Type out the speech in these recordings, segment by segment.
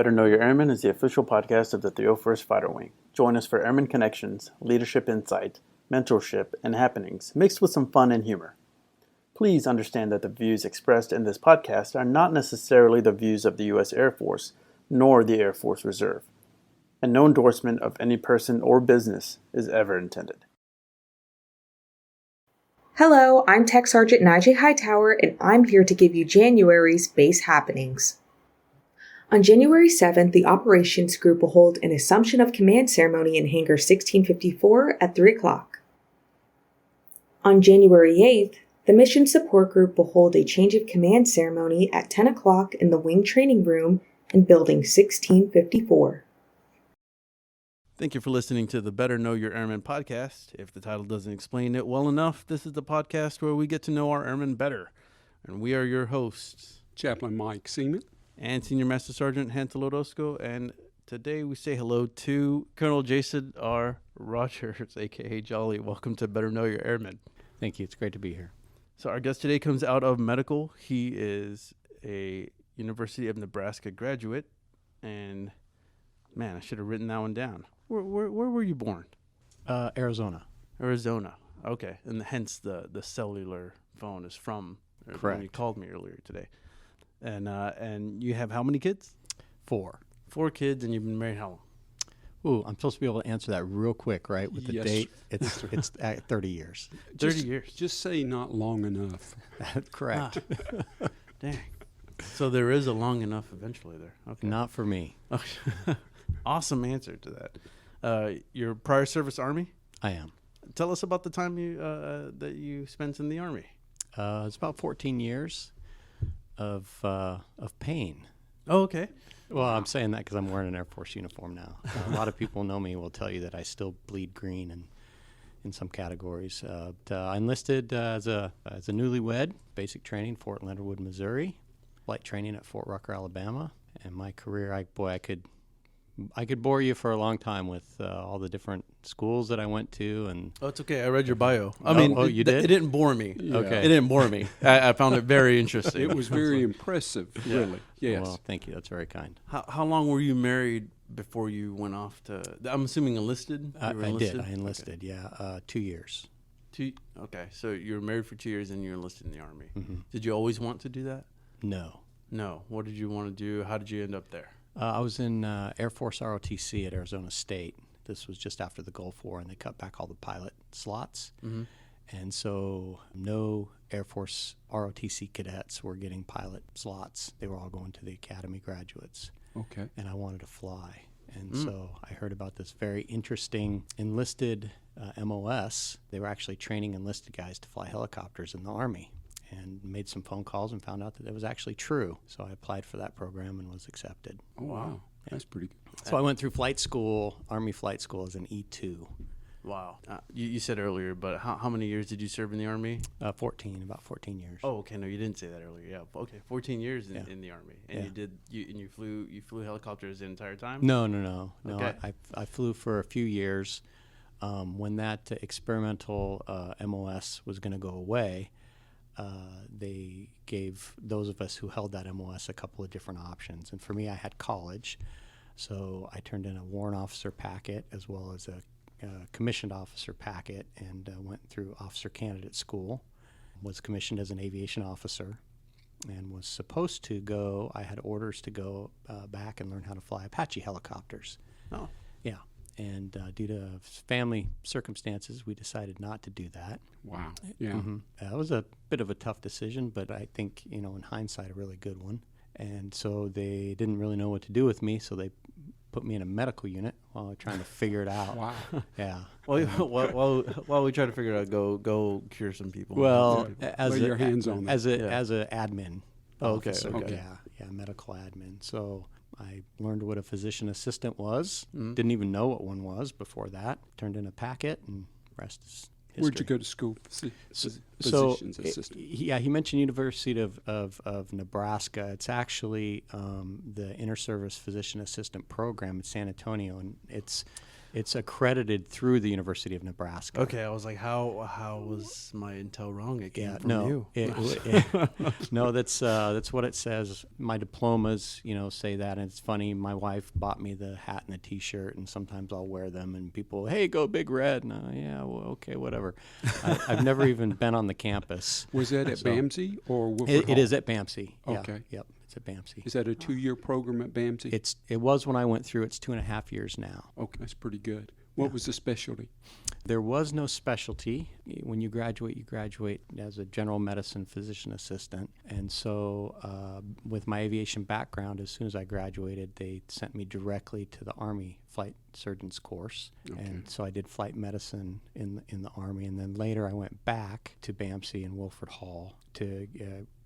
Better Know Your Airmen is the official podcast of the 301st Fighter Wing. Join us for airman connections, leadership insight, mentorship, and happenings mixed with some fun and humor. Please understand that the views expressed in this podcast are not necessarily the views of the U.S. Air Force, nor the Air Force Reserve, and no endorsement of any person or business is ever intended. Hello, I'm Tech Sergeant Najee Hightower, and I'm here to give you January's base happenings. On January 7th, the Operations Group will hold an Assumption of Command ceremony in Hangar 1654 at 3 o'clock. On January 8th, the Mission Support Group will hold a Change of Command ceremony at 10 o'clock in the Wing Training Room in Building 1654. Thank you for listening to the Better Know Your Airmen podcast. If the title doesn't explain it well enough, this is the podcast where we get to know our airmen better. And we are your hosts, Chaplain Mike Seaman and Senior Master Sergeant Lt Orozco. And today we say hello to Colonel Jason R. Rogers, a.k.a. Jolly. Welcome to Better Know Your Airmen. Thank you. It's great to be here. So our guest today comes out of medical. He is a University of Nebraska graduate. And, man, I should have written that one down. Where were you born? Arizona. Arizona. Okay. And hence the cellular phone is from Correct. When you called me earlier today. And you have how many kids? 4. 4 kids, and you've been married how long? Ooh, I'm supposed to be able to answer that real quick, right? With the Yes. date, it's at 30 years. 30 years. Just say not long enough. Correct. Dang. So there is a long enough eventually there. Okay. Not for me. Awesome answer to that. Your prior service Army? I am. Tell us about the time that you spent in the Army. It's about 14 years of pain. Oh, okay. Well, I'm saying that because I'm wearing an Air Force uniform now. A lot of people know me will tell you that I still bleed green and in some categories. I enlisted as a newlywed, basic training, Fort Leonard Wood, Missouri, flight training at Fort Rucker, Alabama. And my career, I could bore you for a long time with all the different schools that I went to. And Oh, it's okay. I read your bio. You did? It didn't bore me. Yeah. Okay. It didn't bore me. I found it very interesting. It was very impressive, really. Yes. Well, thank you. That's very kind. How long were you married before you went off to? I'm assuming enlisted. I enlisted? did. I enlisted. Yeah, 2 years. Okay, so you were married for 2 years and you enlisted in the Army. Mm-hmm. Did you always want to do that? No. No. What did you want to do? How did you end up there? I was in Air Force ROTC at Arizona State. This was just after the Gulf War, and they cut back all the pilot slots. Mm-hmm. And so no Air Force ROTC cadets were getting pilot slots. They were all going to the academy graduates. Okay. And I wanted to fly. And so I heard about this very interesting enlisted MOS. They were actually training enlisted guys to fly helicopters in the Army, and made some phone calls and found out that it was actually true. So I applied for that program and was accepted. Oh, wow. That's pretty good. So I went through flight school, Army flight school as an E2. Wow. You said earlier, but how many years did you serve in the Army? About 14 years. Oh, okay. No, you didn't say that earlier. Yeah. Okay. 14 years in the Army, and Yeah. you flew helicopters the entire time. No. Okay. I flew for a few years. When that experimental MOS was going to go away, they gave those of us who held that MOS a couple of different options. And for me, I had college. So I turned in a warrant officer packet as well as a commissioned officer packet, and went through officer candidate school. Was commissioned as an aviation officer and was supposed to go, I had orders to go back and learn how to fly Apache helicopters. Oh. Yeah. And due to family circumstances, we decided not to do that. Wow. Yeah. Mm-hmm. It was a bit of a tough decision, but I think, in hindsight, a really good one. And so they didn't really know what to do with me, so they put me in a medical unit while they're trying to figure it out. Wow. Yeah. While we try to figure it out, go cure some people. Well, Lay your hands on as that. a admin. Oh, okay, officer. okay. Yeah, medical admin. So I learned what a physician assistant was. Mm-hmm. Didn't even know what one was before that. Turned in a packet, and rest is history. Where'd you go to school? Physician's assistant. He mentioned University of Nebraska. It's actually the Inter-Service Physician Assistant program in San Antonio, and it's It's accredited through the University of Nebraska. Okay, I was like, how was my intel wrong? It came from no, you. No, that's what it says. My diplomas, say that, and it's funny. My wife bought me the hat and the T-shirt, and sometimes I'll wear them, and people, hey, go Big Red, and yeah, well, okay, whatever. I've never even been on the campus. Was that at BAMC or Wilford It Hall? is at BAMC. Yeah. Okay. Yep. It's at BAMC. Is that a 2-year program at BAMC? It was when I went through. It's 2.5 years now. Okay, that's pretty good. What was the specialty? There was no specialty. When you graduate as a general medicine physician assistant. And so with my aviation background, as soon as I graduated, they sent me directly to the Army Flight Surgeons course. Okay. And so I did flight medicine in the Army. And then later I went back to BAMC in Wilford Hall to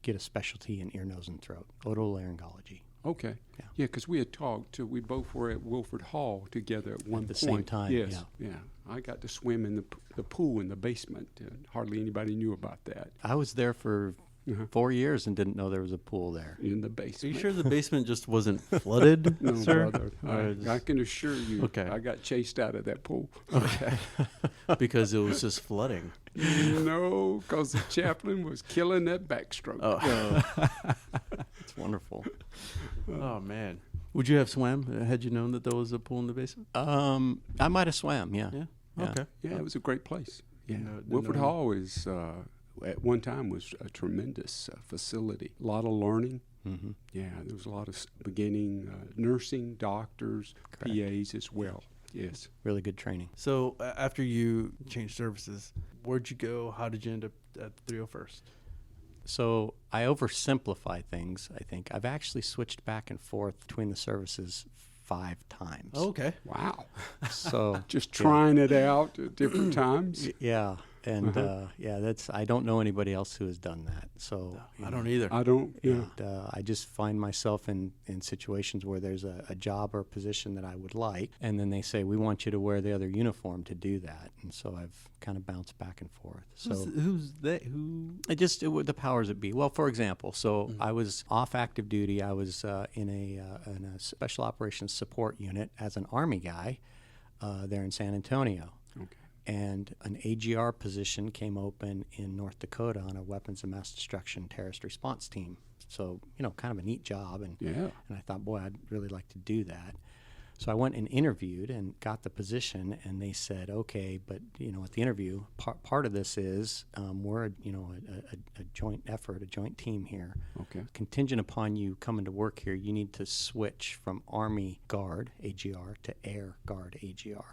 get a specialty in ear, nose, and throat, otolaryngology. Okay. Yeah, because we had talked. We both were at Wilford Hall together at one point. At the same time, Yes. Yeah. I got to swim in the pool in the basement. Hardly anybody knew about that. I was there for 4 years and didn't know there was a pool there. In the Are basement. you sure the basement just wasn't flooded, No, sir? brother. I can assure you, Okay. I got chased out of that pool. Okay. Because it was just flooding. No, because the chaplain was killing that backstroke. It's wonderful. Oh, man. Would you have swam had you known that there was a pool in the basement? I might have swam, yeah. Yeah. Yeah. Okay. Yeah, it was a great place. Yeah, Didn't Wilford know. Hall is at one time was a tremendous facility. A lot of learning. Mm-hmm. Yeah, there was a lot of beginning nursing, doctors, Correct. PAs as well. Yes. Really good training. So after you changed services, where'd you go? How did you end up at 301st? So I oversimplify things, I think. I've actually switched back and forth between the services 5 times. Oh, okay. Wow. So Just trying it out at different times. yeah. And I don't know anybody else who has done that. So I don't either. I don't. Yeah. And, I just find myself in situations where there's a job or a position that I would like, and then they say, we want you to wear the other uniform to do that. And so I've kind of bounced back and forth. So Who's they? Who? the powers that be. Well, for example, so I was off active duty. I was in a special operations support unit as an Army guy there in San Antonio. Okay. And an AGR position came open in North Dakota on a weapons of mass destruction terrorist response team. So, kind of a neat job. And I thought, boy, I'd really like to do that. So I went and interviewed and got the position, and they said, okay, but, at the interview, part of this is we're, a joint effort, a joint team here. Okay. Contingent upon you coming to work here, you need to switch from Army Guard, AGR, to Air Guard, AGR.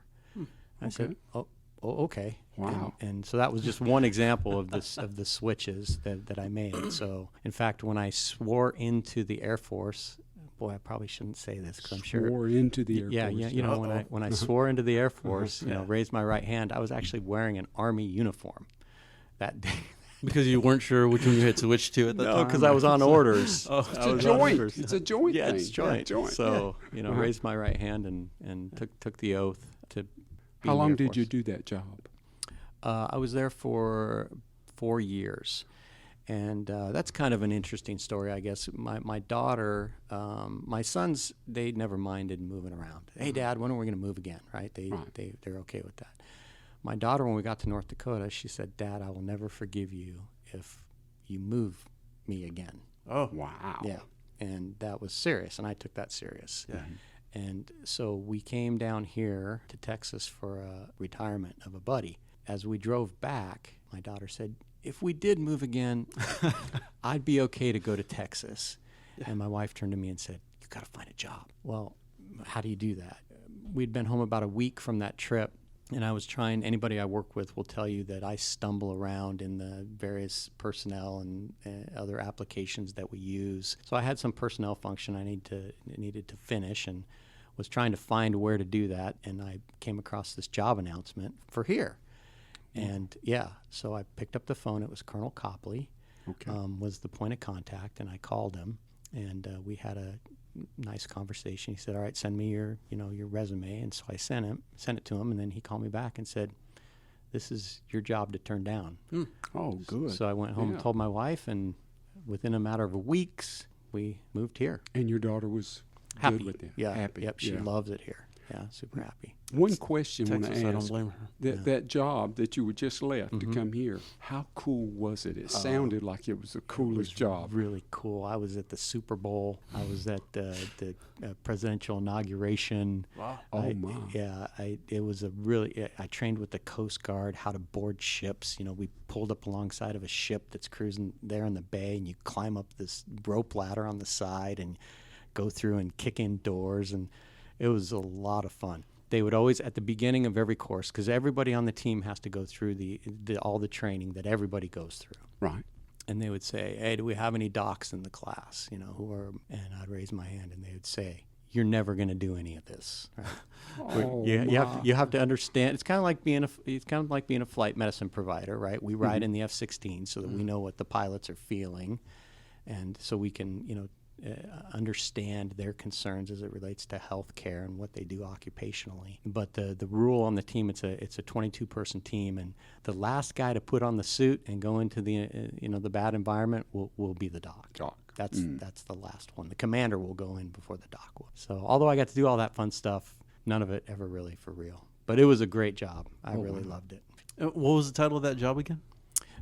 I said, oh, okay. Wow. And so that was just one example of the switches that I made. So, in fact, when I swore into the Air Force, boy, I probably shouldn't say this because I'm sure. Swore into the Air Force. Yeah. When I swore into the Air Force, raised my right hand, I was actually wearing an Army uniform that day. Because you weren't sure which one you had switched to at the time? No, because I was on orders. It's a joint. It's a joint Yeah, thing. it's joint. Yeah, So, raised my right hand and took the oath to. How long did you do that job? I was there for 4 years. And that's kind of an interesting story, I guess. My daughter, my sons, they never minded moving around. Hey, Dad, when are we going to move again, right? They're okay with that. My daughter, when we got to North Dakota, she said, Dad, I will never forgive you if you move me again. Oh, Wow. Yeah. And that was serious, and I took that serious. yeah. And so we came down here to Texas for a retirement of a buddy. As we drove back, my daughter said, if we did move again, I'd be okay to go to Texas. Yeah. And my wife turned to me and said, you got to find a job. Well, how do you do that? We'd been home about a week from that trip, and I was trying, anybody I work with will tell you that I stumble around in the various personnel and other applications that we use. So I had some personnel function I needed to finish and was trying to find where to do that, and I came across this job announcement for here. And so I picked up the phone. It was Colonel Copley, was the point of contact, and I called him, and we had a nice conversation. He said, all right, send me your resume. And so I sent it to him, and then he called me back and said, this is your job to turn down. Oh, good. So I went home and told my wife, and within a matter of weeks, we moved here. And your daughter was Happy. good with it? Yeah. Happy. Yep. She loves it here. Yeah, super happy. One question I want Texas, to I don't ask. blame her. That job that you were just left to come here, how cool was it? It sounded like it was the coolest job. Really cool. I was at the Super Bowl. I was at the presidential inauguration. Wow. Oh, my. It was a really. I trained with the Coast Guard how to board ships. You know, we pulled up alongside of a ship that's cruising there in the bay, and you climb up this rope ladder on the side and go through and kick in doors, and it was a lot of fun. They would always, at the beginning of every course, because everybody on the team has to go through all the training that everybody goes through. Right. And they would say, "Hey, do we have any docs in the class? You know, who are?" And I'd raise my hand, and they would say, "You're never going to do any of this." Right? Oh, You have to understand. It's kind of like being a flight medicine provider, right? We ride in the F-16 so that we know what the pilots are feeling, and so we can, understand their concerns as it relates to health care and what they do occupationally. But the rule on the team, it's a 22-person team, and the last guy to put on the suit and go into the the bad environment will be the doc. That's the last one. The commander will go in before the doc will. So although I got to do all that fun stuff, none of it ever really for real. But it was a great job. I really loved it. What was the title of that job again?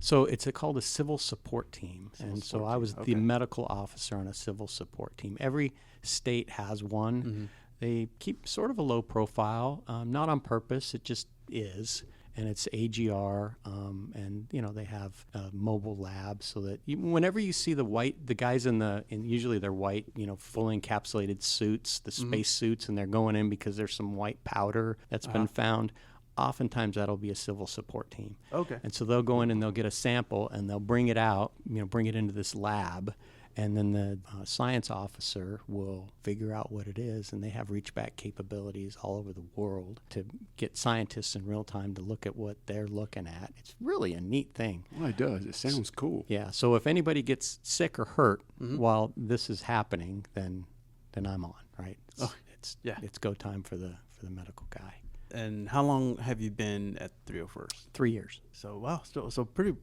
So it's called a civil support team. So I was the medical officer on a civil support team. Every state has one. Mm-hmm. They keep sort of a low profile, not on purpose. It just is. And it's AGR, and they have mobile labs so that whenever you see the guys in usually they're white, fully encapsulated suits, the space suits, and they're going in because there's some white powder that's been found. Oftentimes that'll be a civil support team. Okay. And so they'll go in and they'll get a sample and they'll bring it out, bring it into this lab, and then the science officer will figure out what it is, and they have reach-back capabilities all over the world to get scientists in real time to look at what they're looking at. It's really a neat thing. Well, it does. It sounds cool. Yeah, so if anybody gets sick or hurt while this is happening, then I'm on, right? It's go time for the medical guy. And how long have you been at 301st? 3 years. So wow, so pretty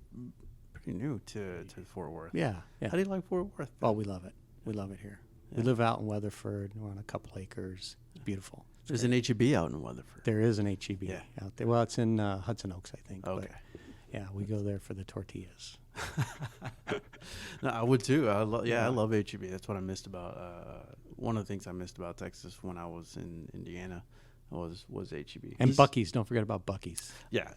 new to Fort Worth. Yeah. How do you like Fort Worth? Oh, we love it. We love it here. We live out in Weatherford. We're on a couple acres. It's beautiful. There's an HEB out in Weatherford. There is an HEB out there. Well, it's in Hudson Oaks, I think. Okay. But yeah, we go there for the tortillas. No, I would too. I love HEB. That's what I missed about. One of the things I missed about Texas when I was in Indiana was HEB. And Buc-ee's. Don't forget about Buc-ee's. Yeah.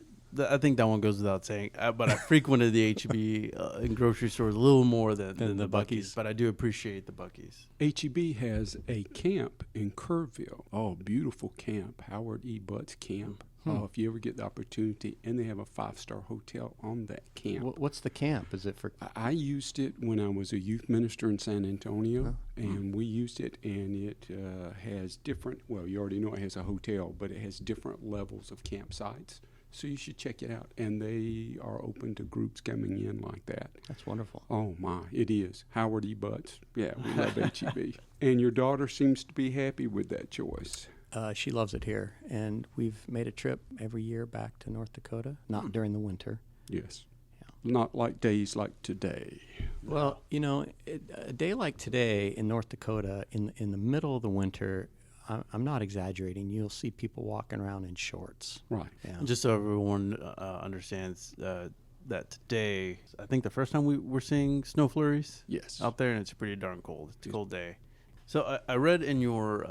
I think that one goes without saying, but I frequented the HEB in grocery stores a little more than the Buc-ee's, but I do appreciate the Buc-ee's. HEB has a camp in Kerrville. Oh, beautiful camp, Howard E. Butts Camp. If you ever get the opportunity, and they have a 5-star hotel on that camp. What's the camp? Is it for? I used it when I was a youth minister in San Antonio, and we used it, and it has different, well, you already know it has a hotel, but it has different levels of campsites. So you should check it out. And they are open to groups coming in like that. That's wonderful. Oh, my. It is. Howard E. Butts. Yeah, we love HEB. And your daughter seems to be happy with that choice. She loves it here. And we've made a trip every year back to North Dakota, not during the winter. Yes. Yeah. Not like days like today. Well, a day like today in North Dakota, in the middle of the winter, I'm not exaggerating. You'll see people walking around in shorts. Right. Yeah. Just so everyone understands that today, I think the first time we're seeing snow flurries out there, and it's pretty darn cold. It's a cold day. So I read in your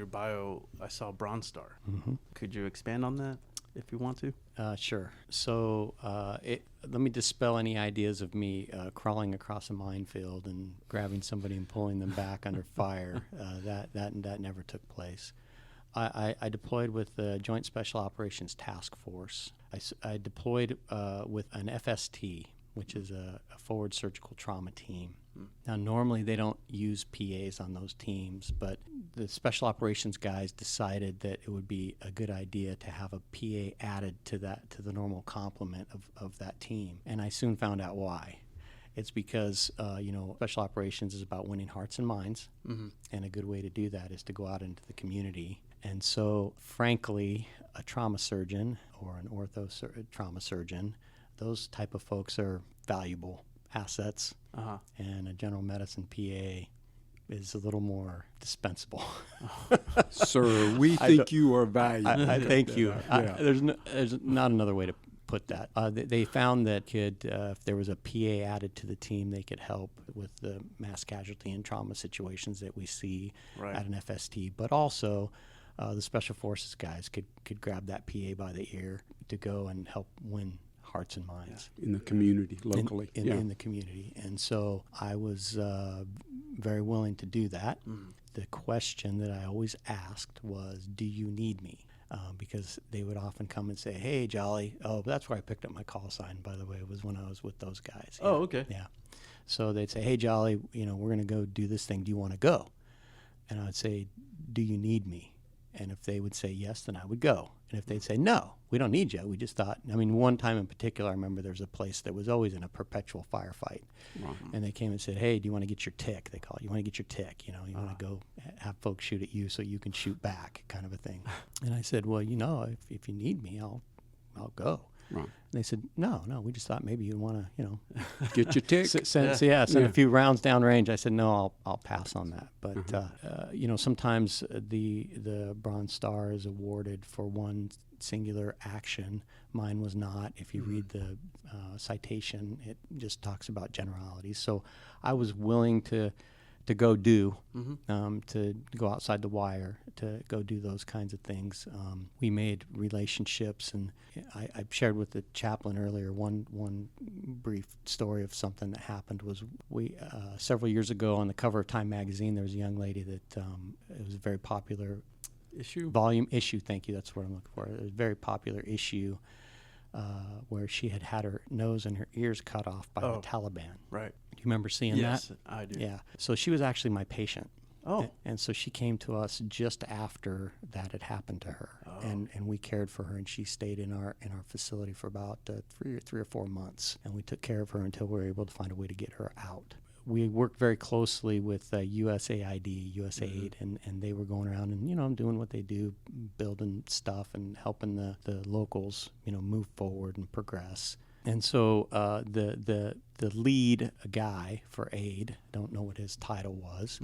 bio, I saw Bronze Star. Mm-hmm. Could you expand on that if you want to? Sure. So let me dispel any ideas of me crawling across a minefield and grabbing somebody and pulling them back under fire. That never took place. I deployed with the Joint Special Operations Task Force. I deployed with an FST, which is a forward surgical trauma team. Now, normally they don't use PAs on those teams, but the special operations guys decided that it would be a good idea to have a PA added to the normal complement of that team. And I soon found out why. It's because, special operations is about winning hearts and minds, and a good way to do that is to go out into the community. And so, frankly, a trauma surgeon or an ortho trauma surgeon, those type of folks are valuable assets, and a general medicine PA is a little more dispensable. Sir, we think you are valuable. I thank you. Yeah. There's not another way to put that. They found that if there was a PA added to the team, they could help with the mass casualty and trauma situations that we see at an FST. But also, the Special Forces guys could grab that PA by the ear to go and help win hearts and minds in the community locally. In the community. And so I was very willing to do that. The question that I always asked was, do you need me? Because they would often come and say, hey, Jolly. Oh, that's where I picked up my call sign, by the way, was when I was with those guys. Oh, okay. Yeah. So they'd say, hey, Jolly, we're going to go do this thing. Do you want to go? And I would say, do you need me? And if they would say yes, then I would go. And if they'd say, no, we don't need you. We just thought, one time in particular, I remember there was a place that was always in a perpetual firefight. And they came and said, hey, do you want to get your tick? They call it, you want to get your tick. You want to go have folks shoot at you so you can shoot back, kind of a thing. And I said, well, if you need me, I'll go. Right. And they said, no, we just thought maybe you'd want to, get your tick. send a few rounds downrange. I said, no, I'll pass on that. But, sometimes the Bronze Star is awarded for one singular action. Mine was not. If you read the citation, it just talks about generalities. So I was willing to go to go outside the wire, to go do those kinds of things. We made relationships, and I shared with the chaplain earlier one brief story of something that happened. Was we several years ago on the cover of Time magazine, there was a young lady that it was a very popular volume issue. Thank you. That's what I'm looking for. It was a very popular issue where she had her nose and her ears cut off by the Taliban. Right. Do you remember seeing that? Yes, I do. Yeah. So she was actually my patient. Oh. And so she came to us just after that had happened to her, and we cared for her, and she stayed in our facility for about 3 or 4 months, and we took care of her until we were able to find a way to get her out. We worked very closely with USAID, USAID, and they were going around and doing what they do, building stuff and helping the locals move forward and progress. And so the lead guy for aid, don't know what his title was,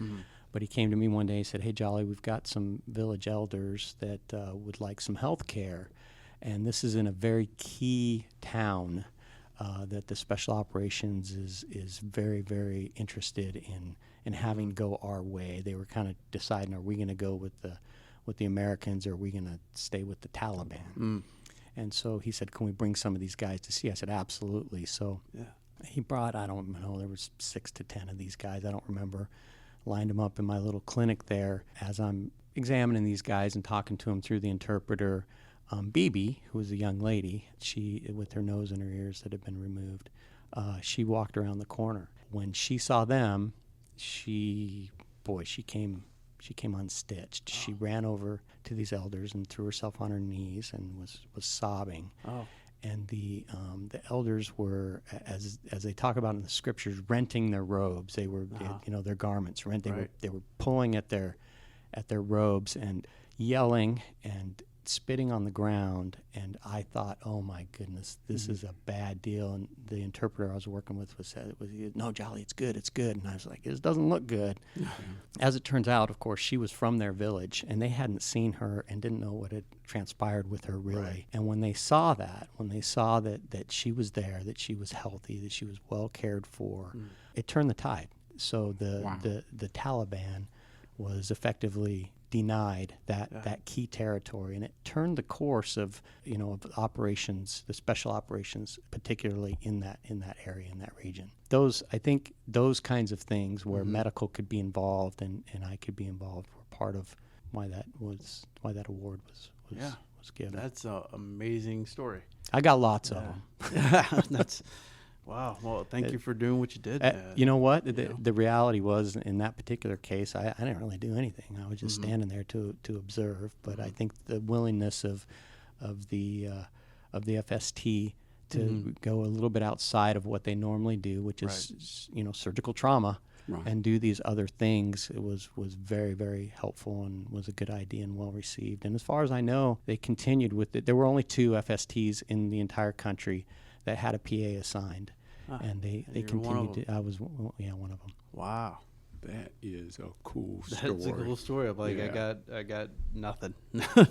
but he came to me one day and said, hey, Jolly, we've got some village elders that would like some health care, and this is in a very key town that the Special Operations is very, very interested in having go our way. They were kind of deciding, are we going to go with the Americans, or are we going to stay with the Taliban? And so he said, can we bring some of these guys to see? I said, absolutely. So he brought, I don't know, there was 6 to 10 of these guys, I don't remember, lined them up in my little clinic there. As I'm examining these guys and talking to them through the interpreter, Bibi, who was a young lady, she, with her nose and her ears that had been removed, she walked around the corner. When she saw them, she came unstitched. She ran over to these elders and threw herself on her knees and was sobbing. Oh. And the elders were, as they talk about in the scriptures, renting their robes. They were, their garments rent. They were pulling at their robes and yelling and spitting on the ground. And I thought, oh my goodness, this is a bad deal. And the interpreter I was working with said, no, Jolly, it's good. And I was like, it doesn't look good. As it turns out, of course, she was from their village, and they hadn't seen her and didn't know what had transpired with her really. Right. And when they saw that she was there, that she was healthy, that she was well cared for, it turned the tide. So the Taliban was effectively denied that key territory, and it turned the course of operations, the special operations, particularly in that area, in that region. I think those kinds of things where medical could be involved and I could be involved were part of why that award was given. That's an amazing story. I got lots of them. That's wow. Well, thank you for doing what you did. You know what? The reality was, in that particular case, I didn't really do anything. I was just standing there to observe. But I think the willingness of the FST to go a little bit outside of what they normally do, which is surgical trauma, and do these other things, it was very, very helpful and was a good idea and well received. And as far as I know, they continued with it. There were only 2 FSTs in the entire country that had a PA assigned, and they continued to. I was one of them. Wow, That is a cool story. That's a cool story. I'm like, Yeah. I got nothing,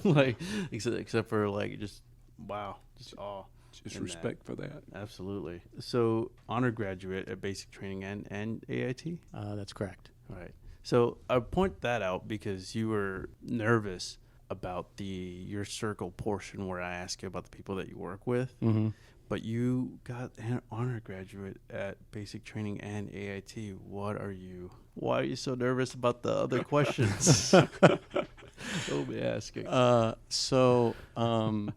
like except for like just wow, just awe. Just in respect for that. Absolutely. So, honor graduate at basic training and AIT? That's correct. All right. So, I point that out because you were nervous about your circle portion where I ask you about the people that you work with. Mm-hmm. But you got an honor graduate at basic training and AIT. Why are you so nervous about the other questions? Don't be asking. So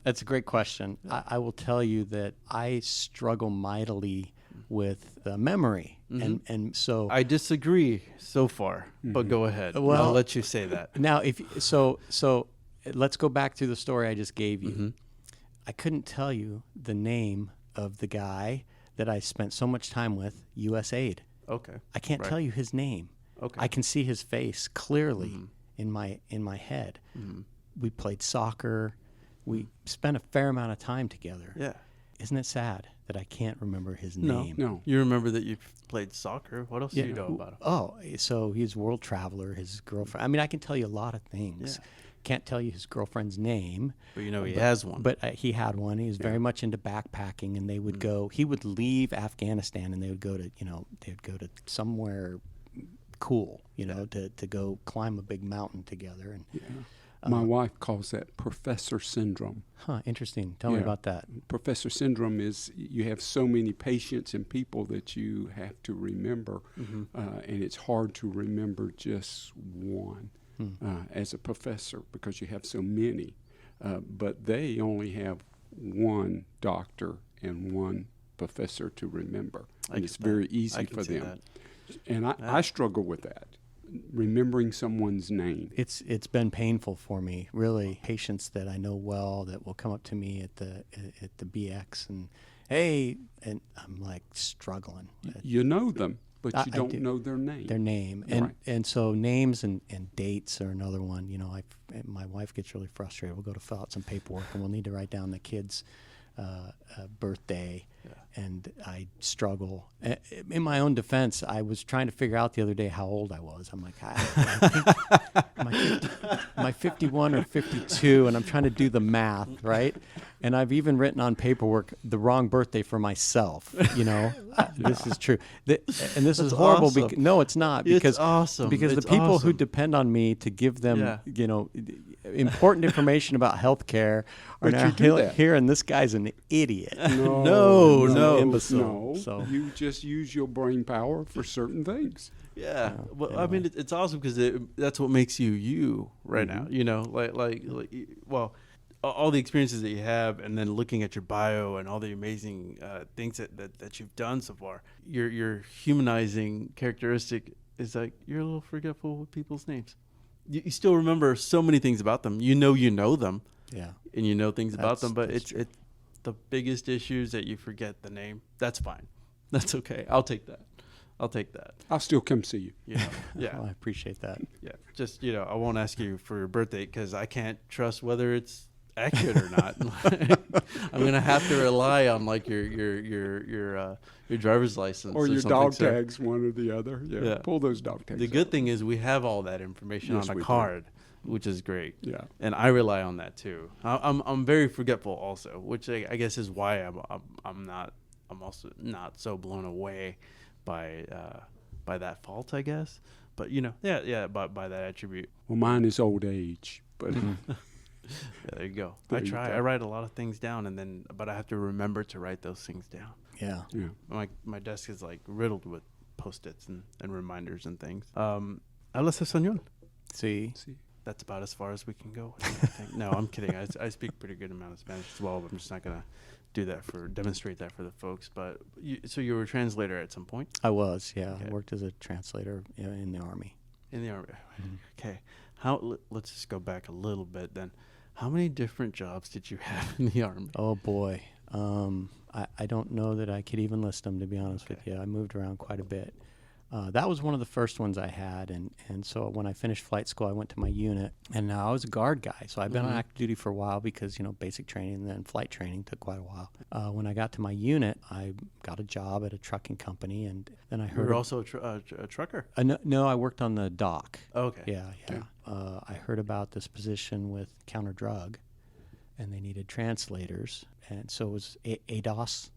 that's a great question. I will tell you that I struggle mightily with memory, and so I disagree so far, but go ahead. Well- I'll let you say that. now so let's go back to the story I just gave you. Mm-hmm. I couldn't tell you the name of the guy that I spent so much time with, USAID. Okay. I can't Right. tell you his name. Okay. I can see his face clearly in my head. We played soccer. We spent a fair amount of time together. Yeah. Isn't it sad that I can't remember his No. name? No. You remember that you played soccer. What else do you know about him? Oh, so he's a world traveler, his girlfriend. I mean, I can tell you a lot of things. Yeah. Can't tell you his girlfri's name. But you know he has one. But he had one. He was very much into backpacking, and they would go. He would leave Afghanistan, and they would go to somewhere cool, to go climb a big mountain together. And My wife calls that professor syndrome. Interesting. Tell me Yeah. about that. Professor syndrome is you have so many patients and people that you have to remember, and it's hard to remember just one as a professor because you have so many. But they only have one doctor and one professor to remember, and it's very easy for them. And I struggle with that, remembering someone's name. It's been painful for me, really. Patients that I know well that will come up to me at the BX and, hey, and I'm like struggling. You know them, but you I don't do. know their name. Their name. Right. And so names and dates are another one. My wife gets really frustrated. We'll go to fill out some paperwork and we'll need to write down the kid's birthday. And I struggle. In my own defense, I was trying to figure out the other day how old I was. I'm like, am I 51 or 52? And I'm trying to do the math, right? And I've even written on paperwork the wrong birthday for myself. This is true. And this is horrible. awesome. No, it's not. Because, It's awesome. Because It's the people who awesome. depend on me to give them, important information about healthcare are But now you do that. hearing this guy's an idiot. No, He's an no, imbecile. No, So you just use your brain power for certain things. Yeah, well, I mean, it's awesome because that's what makes you right now. Well, all the experiences that you have, and then looking at your bio and all the amazing things that you've done so far. Your humanizing characteristic is like you're a little forgetful with people's names. You still remember so many things about them. You know them. Yeah. And you know things about them, but that's it's the biggest issues that you forget the name. That's fine. That's okay. I'll take that. I'll still come see you. Yeah. Well, I appreciate that. Yeah. Just, I won't ask you for your birthday because I can't trust whether it's accurate or not. I'm going to have to rely on like your driver's license Or your something, dog so- tags, one or the other. Yeah. Pull those dog tags. The good thing is we have all that information Yes, on we a do. card, which is great. Yeah. And I rely on that too. I'm very forgetful also, which I guess is why I'm also not so blown away by that fault, I guess. But by that attribute. Well, mine is old age, but Yeah, there you go. There I you try. go. I write a lot of things down, but I have to remember to write those things down. Yeah. yeah. My desk is like riddled with Post-its and reminders and things. Hablas español? See? That's about as far as we can go. I think. No, I'm kidding. I speak pretty good amount of Spanish as well, but I'm just not gonna demonstrate that for the folks. But so you were a translator at some point I was, yeah. Okay. I worked as a translator in the Army. in the Army. Okay, let's just go back a little bit then. How many different jobs did you have in the Army? Oh, boy. I don't know that I could even list them, to be honest with you. I moved around quite a bit. That was one of the first ones I had, and so when I finished flight school, I went to my unit, and I was a guard guy, so I've been on active duty for a while because, basic training and then flight training took quite a while. When I got to my unit, I got a job at a trucking company, and then I heard... You were also a trucker? No, I worked on the dock. Oh, okay. Yeah. I heard about this position with counter drug, and they needed translators, and so it was ADOS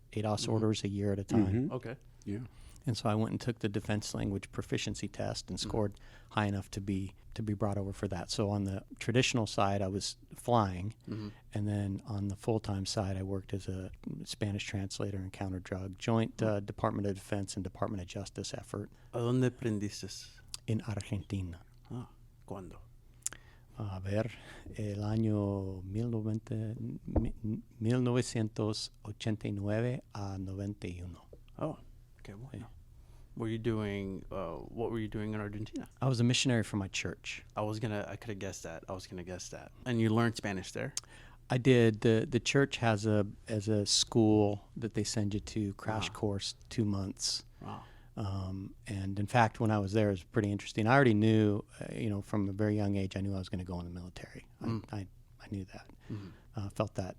orders a year at a time. Okay. Yeah. And so I went and took the defense language proficiency test and scored high enough to be brought over for that. So on the traditional side, I was flying, and then on the full-time side, I worked as a Spanish translator and counter-drug, joint Department of Defense and Department of Justice effort. ¿A dónde aprendiste? In Argentina. ¿Cuándo? A ver, el año 1989 a 91. Oh, okay. Well, yeah. What were you doing in Argentina? I was a missionary for my church. I could have guessed that. And you learned Spanish there? I did. The church has a school that they send you to, crash course, 2 months. Wow. And in fact, when I was there, it was pretty interesting. I already knew, from a very young age, I knew I was going to go in the military. I knew that. Felt that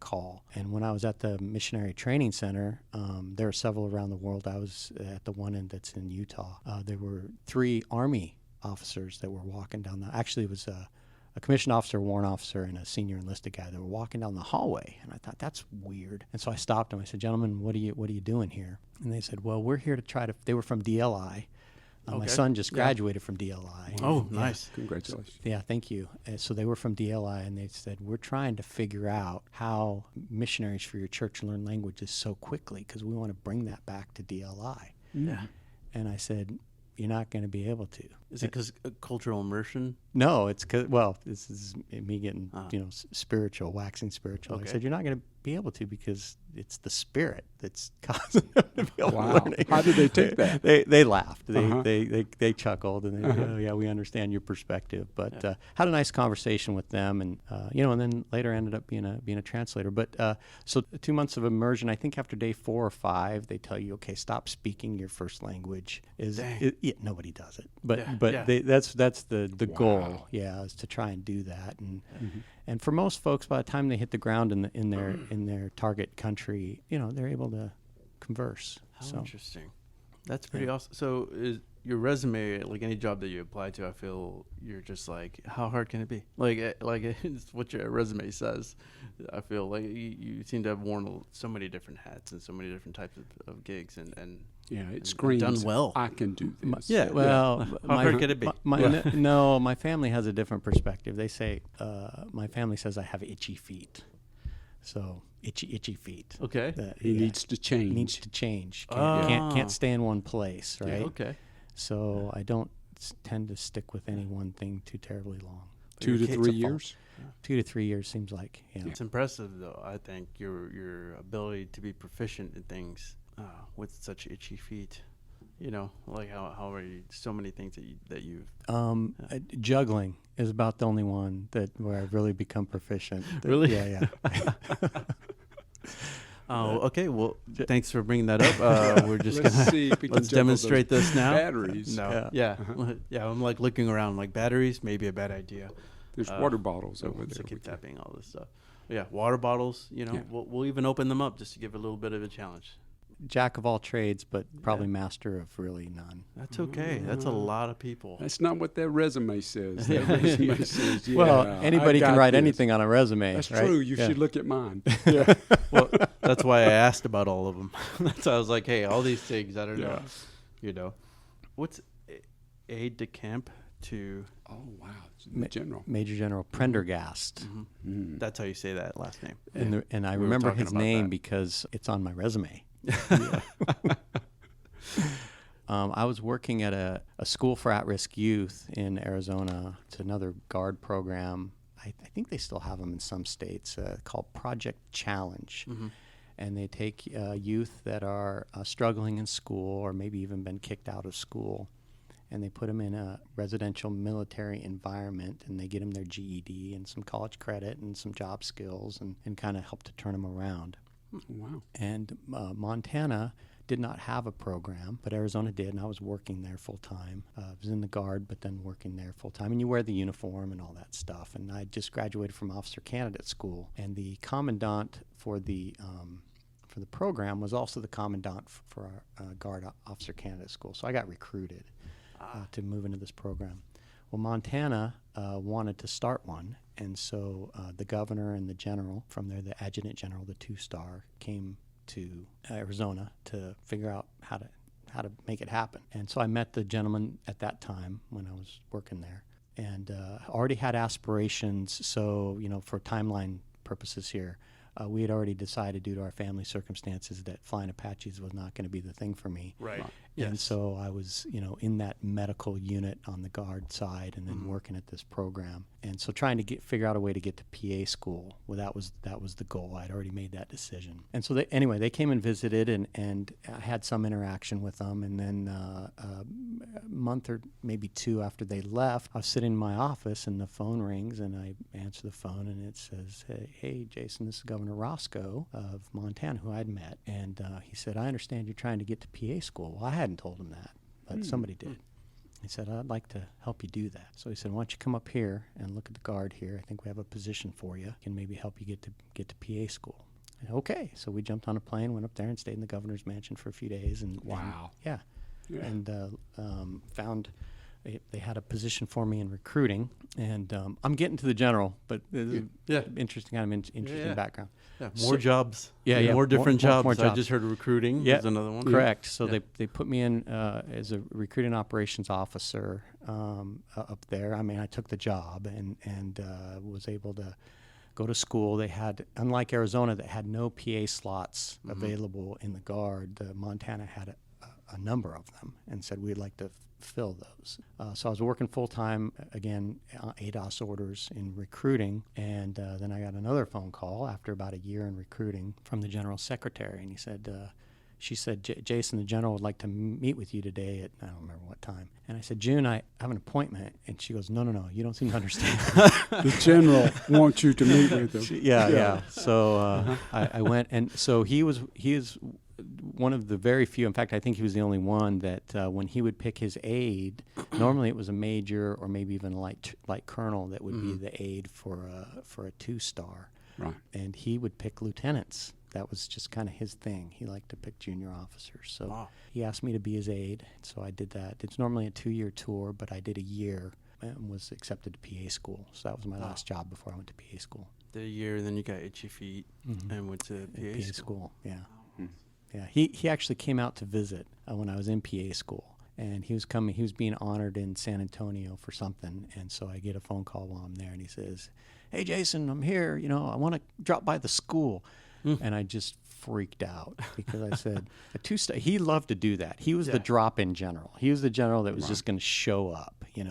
call. And when I was at the missionary training center, there are several around the world. I was at the one end that's in Utah. There were 3 Army officers that were walking down actually it was a commissioned officer, a warrant officer, and a senior enlisted guy that were walking down the hallway. And I thought, that's weird. And so I stopped them. I said, gentlemen, what are you doing here? And they said, well, we're here to they were from DLI. My son just graduated from DLI. Oh, nice. Congratulations. Yeah, thank you. So they were from DLI, and they said, we're trying to figure out how missionaries for your church learn languages so quickly because we want to bring that back to DLI. Yeah. And I said, you're not going to be able to. Is it because cultural immersion? No, it's because, this is me getting, spiritual, waxing spiritual. Okay. I said, you're not going to be able to because it's the Spirit that's causing them to be able to learn it. How did they take that? They laughed. They chuckled, and they said, oh, yeah, we understand your perspective. But had a nice conversation with them, and and then later ended up being a translator. But so 2 months of immersion, I think after day 4 or 5, they tell you, okay, stop speaking your first language. Nobody does it, but that's the goal. Yeah, is to try and do that, and for most folks, by the time they hit the ground in their target country, they're able to converse. How interesting. That's pretty awesome. So is your resume, like any job that you apply to, I feel you're just like, how hard can it be? Like it's what your resume says. I feel like you seem to have worn so many different hats and so many different types of gigs and yeah, it screams. Done well. I can do this. Well, how hard could it be? No, my family has a different perspective. They say my family says I have itchy feet. So itchy feet. Okay. He needs to change. Needs to change. Can't stay in one place, right? Yeah, okay. So I don't tend to stick with any one thing too terribly long. 2 to 3 years. 2 to 3 years seems like. Yeah. It's impressive, though. I think your ability to be proficient in things with such itchy feet. Like how are you? So many things that you've. Juggling is about the only one where I've really become proficient. Really? Yeah. Oh, okay. Well, thanks for bringing that up. We're just let's demonstrate this now. Batteries. No. Yeah. I'm like looking around, like batteries, maybe a bad idea. There's water bottles over there. So keep tapping all this stuff. Yeah, water bottles. We'll even open them up just to give a little bit of a challenge. Jack of all trades, but probably master of really none. That's okay. That's a lot of people. That's not what that resume says. That resume says, well, anybody can write anything on a resume. That's right? true. You should look at mine. Yeah. Well, that's why I asked about all of them. That's why I was like, hey, all these things, I don't know. What's aide de camp to? Oh, wow. General. Major General Prendergast. Mm-hmm. That's how you say that last name. And I remember his name because it's on my resume. I was working at a school for at-risk youth in Arizona. It's another guard program. I think they still have them in some states called Project Challenge. And they take youth that are struggling in school or maybe even been kicked out of school, and they put them in a residential military environment, and they get them their GED and some college credit and some job skills and kind of help to turn them around. Wow. And Montana did not have a program, but Arizona did, and I was working there full time. I was in the Guard, but then working there full time. And you wear the uniform and all that stuff. And I just graduated from Officer Candidate School, and the commandant for the program was also the commandant for our Guard Officer Candidate School. So I got recruited to move into this program. Well, Montana wanted to start one, and so the governor and the general from there, the adjutant general, the 2-star, came to Arizona to figure out how to make it happen. And so I met the gentleman at that time when I was working there, and already had aspirations. So, for timeline purposes here, we had already decided, due to our family circumstances, that flying Apaches was not going to be the thing for me. Right. And so I was, in that medical unit on the Guard side, and then working at this program. And so trying to figure out a way to get to PA school. Well, that was the goal. I'd already made that decision. And so they came and visited, and I had some interaction with them. And then a month or maybe 2 after they left, I was sitting in my office, and the phone rings, and I answer the phone, and it says, hey, Jason, this is Governor Roscoe of Montana, who I'd met. And he said, I understand you're trying to get to PA school. Well, I hadn't told him that, but somebody did. He said, I'd like to help you do that. So he said, why don't you come up here and look at the Guard here? I think we have a position for you. Can maybe help you get to PA school. And okay, so we jumped on a plane, went up there, and stayed in the governor's mansion for a few days. And Wow. And found they had a position for me in recruiting. And I'm getting to the general, but interesting background. Yeah, more jobs. Yeah, more different jobs. More jobs. I just heard recruiting was another one. Correct. So they put me in as a recruiting operations officer up there. I mean, I took the job and was able to go to school. They had, unlike Arizona, that had no PA slots available in the Guard, Montana had a number of them, and said we'd like to fill those. So I was working full-time, again, ADOS orders in recruiting, and then I got another phone call after about a year in recruiting from the general secretary, and she said, Jason, the general would like to meet with you today at, I don't remember what time. And I said, June, I have an appointment. And she goes, no, you don't seem to understand. The general wants you to meet with him. Yeah. So I went, and so he is one of the very few, in fact, I think he was the only one that when he would pick his aide, normally it was a major or maybe even a light colonel that would be the aide for a 2-star. Right. And he would pick lieutenants. That was just kind of his thing. He liked to pick junior officers. So he asked me to be his aide. So I did that. It's normally a 2-year tour, but I did a year and was accepted to PA school. So that was my last job before I went to PA school. Did a year, then you got itchy feet and went to PA school. Yeah. Yeah. He actually came out to visit when I was in PA school. And he was coming. He was being honored in San Antonio for something. And so I get a phone call while I'm there, and he says, hey, Jason, I'm here. I want to drop by the school. And I just freaked out because I said, a 2-star, he loved to do that. He was the drop-in general. He was the general that was just going to show up, And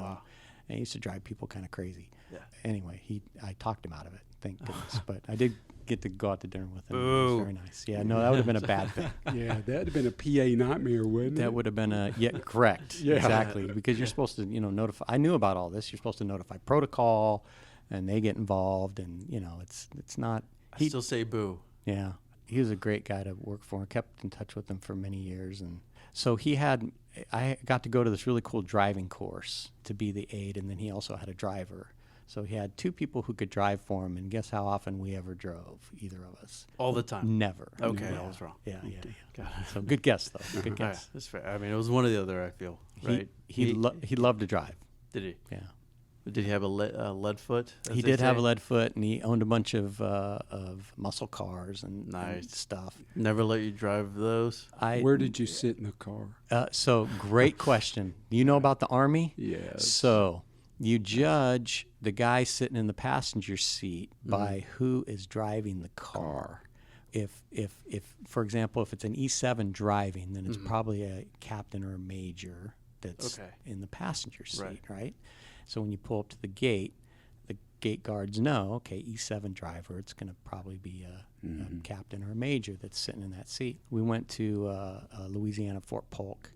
he used to drive people kind of crazy. Yeah. Anyway, I talked him out of it, thank goodness. But I did get to go out to dinner with him. It was very nice. Yeah, no, that would have been a bad thing. Yeah, that would have been a PA nightmare, wouldn't it? That would have been correct. Yeah. Exactly. Because you're supposed to, notify. I knew about all this. You're supposed to notify protocol, and they get involved, and, it's not. I still say boo. Yeah, he was a great guy to work for. Kept in touch with him for many years, and so I got to go to this really cool driving course to be the aide, and then he also had a driver. So he had 2 people who could drive for him, and guess how often we ever drove, either of us? All the time. Never. Okay, I was wrong. Yeah. So good guess, though. Good guess. Right, that's fair. I mean, it was one or the other, I feel. Right. He loved to drive. Did he? Yeah. Did he have a lead foot? He did have a lead foot, and he owned a bunch of muscle cars and stuff. Never let you drive those? Where did you sit in the car? So great question. Do you know about the Army? Yes. So you judge the guy sitting in the passenger seat by who is driving the car. If for example, if it's an E7 driving, then it's probably a captain or a major that's in the passenger seat, right? So when you pull up to the gate guards know, okay, E7 driver, it's going to probably be a captain or a major that's sitting in that seat. We went to Louisiana, Fort Polk.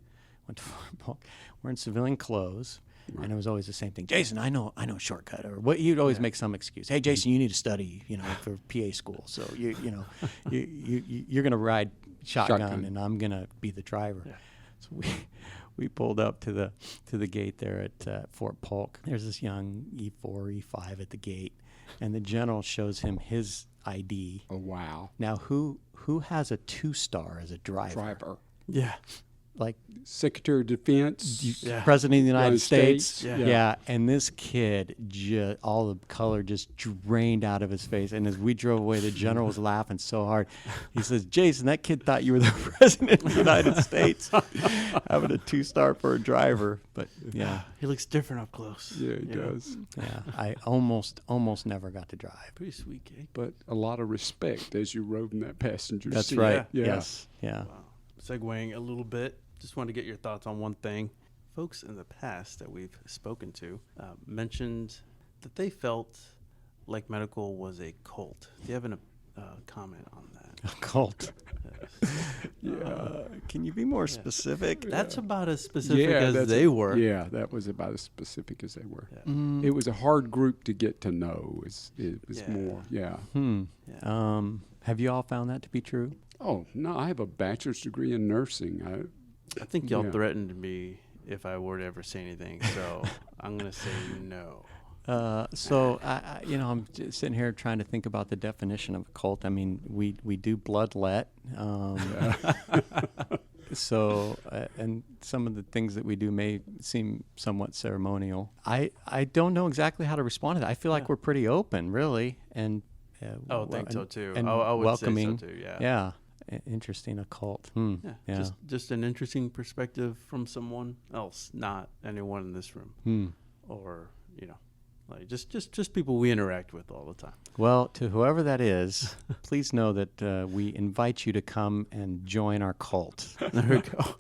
We're in civilian clothes, and it was always the same thing. Jason, I know a shortcut, or what? You'd always make some excuse. Hey, Jason, you need to study, for PA school. So you're going to ride shotgun. And I'm gonna be the driver. Yeah. So we pulled up to the gate there at Fort Polk. There's this young E4, E5 at the gate, and the general shows him his ID. Oh, wow. Now, who has a 2-star as a driver? Yeah. Like Secretary of Defense, President of the United States. Yeah. And this kid, all the color just drained out of his face. And as we drove away, the general was laughing so hard. He says, "Jason, that kid thought you were the President of the United States, having a 2-star for a driver." But yeah, he looks different up close. Yeah, he does. Yeah, I almost never got to drive. Pretty sweet kid. But a lot of respect as you rode in that passenger seat. That's right. Yeah. Yes. Yeah. Wow. Segueing a little bit, just want to get your thoughts on one thing. Folks in the past that we've spoken to mentioned that they felt like medical was a cult. Do you have a comment on that? A cult. Yeah. Can you be more specific? That's about as specific as they were. Yeah, that was about as specific as they were. Yeah. It was a hard group to get to know. It was more, yeah. Have you all found that to be true? Oh, no, I have a bachelor's degree in nursing. I think y'all threatened me if I were to ever say anything, so I'm going to say no. So I'm just sitting here trying to think about the definition of a cult. I mean, we do bloodlet. So, and some of the things that we do may seem somewhat ceremonial. I don't know exactly how to respond to that. I feel like we're pretty open, really, and I think so too. And I would welcoming. say so too. Yeah. Yeah. Interesting, a cult. Yeah. Just an interesting perspective from someone else, not anyone in this room, or like just people we interact with all the time. Well, to whoever that is, please know that we invite you to come and join our cult. There we go.